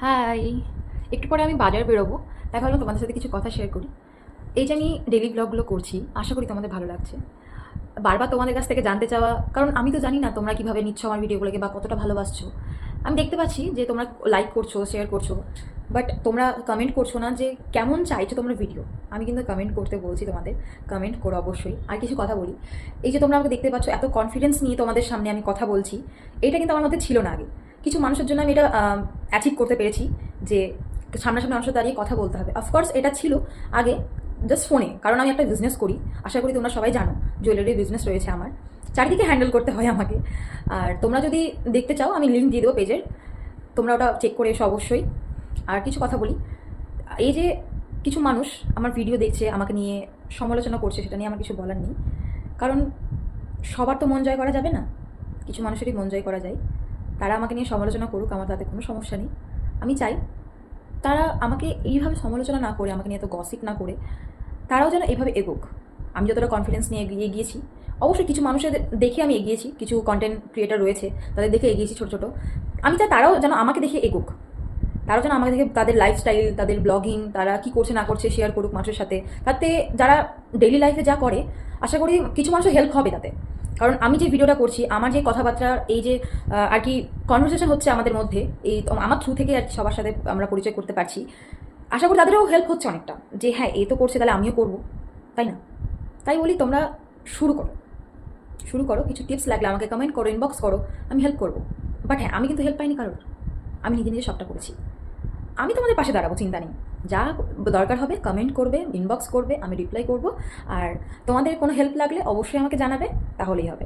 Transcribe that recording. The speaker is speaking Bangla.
হাই। একটু পরে আমি বাজার বেরোবো, তাই ভাবলাম তোমাদের সাথে কিছু কথা শেয়ার করি। এই যে আমি ডেইলি ব্লগগুলো করছি, আশা করি তোমাদের ভালো লাগছে। বারবার তোমাদের কাছ থেকে জানতে চাওয়া, কারণ আমি তো জানি না তোমরা কীভাবে নিচ্ছ আমার ভিডিওগুলোকে বা কতটা ভালোবাসছো। আমি দেখতে পাচ্ছি যে তোমরা লাইক করছো, শেয়ার করছো, বাট তোমরা কমেন্ট করছো না যে কেমন চাইছো তোমরা ভিডিও। আমি কিন্তু কমেন্ট করতে বলছি তোমাদের, কমেন্ট করো অবশ্যই। আর কিছু কথা বলি, এই যে তোমরা আমাকে দেখতে পাচ্ছ এত কনফিডেন্স নিয়ে তোমাদের সামনে আমি কথা বলছি, এটা কিন্তু আমার মধ্যে ছিল না আগে। কিছু মানুষের জন্য আমি এটা অ্যাচিভ করতে পেরেছি যে সামনাসামনি মানুষের দাঁড়িয়ে কথা বলতে হবে। অফকোর্স এটা ছিল আগে জাস্ট ফোনে, কারণ আমি একটা বিজনেস করি, আশা করি তোমরা সবাই জানো জুয়েলারি বিজনেস রয়েছে আমার, চারিদিকে হ্যান্ডেল করতে হয় আমাকে। আর তোমরা যদি দেখতে চাও আমি লিঙ্ক দিয়ে দেবো পেজের, তোমরা ওটা চেক করে এসো অবশ্যই। আর কিছু কথা বলি, এই যে কিছু মানুষ আমার ভিডিও দেখছে, আমাকে নিয়ে সমালোচনা করছে, সেটা নিয়ে আমার কিছু বলার নেই। কারণ সবার তো মন জয় করা যাবে না, কিছু মানুষেরই মন জয় করা যায়। তারা আমাকে নিয়ে সমালোচনা করুক, আমার তাতে কোনো সমস্যা নেই। আমি চাই তারা আমাকে এইভাবে সমালোচনা না করে, আমাকে নিয়ে এত গসিপ না করে, তারাও যেন এইভাবে এগোক। আমি যতটা কনফিডেন্স নিয়ে এগিয়ে গিয়েছি, অবশ্যই কিছু মানুষের দেখে আমি এগিয়েছি, কিছু কন্টেন্ট ক্রিয়েটার রয়েছে তাদের দেখে এগিয়েছি ছোটো ছোটো। আমি চাই তারাও যেন আমাকে দেখে এগোক, তারাও যেন আমাকে দেখে তাদের লাইফস্টাইল, তাদের ব্লগিং, তারা কী করছে না করছে শেয়ার করুক মানুষের সাথে। তাতে যারা ডেইলি লাইফে যা করে, আশা করি কিছু মানুষের হেল্প হবে তাতে। কারণ আমি যে ভিডিওটা করছি, আমার যে কথাবার্তা, এই যে আর কি কনভারসেশন হচ্ছে আমাদের মধ্যে, এই আমার থ্রু থেকে আর কি সবার সাথে আমরা পরিচয় করতে পারছি, আশা করি তাদেরও হেল্প হচ্ছে অনেকটা, যে হ্যাঁ এই তো করছে তাহলে আমিও করবো, তাই না? তাই বলি তোমরা শুরু করো, শুরু করো। কিছু টিপস লাগলে আমাকে কমেন্ট করো, ইনবক্স করো, আমি হেল্প করবো। বাট হ্যাঁ, আমি কিন্তু হেল্প পাইনি কারোর, আমি নিজে নিজে সবটা করেছি। আমি তোমাদের পাশে দাঁড়াবো, চিন্তা নেই। যা দরকার হবে কমেন্ট করবে, ইনবক্স করবে, আমি রিপ্লাই করব। আর তোমাদের কোনো হেল্প লাগলে অবশ্যই আমাকে জানাবে, তাহলেই হবে।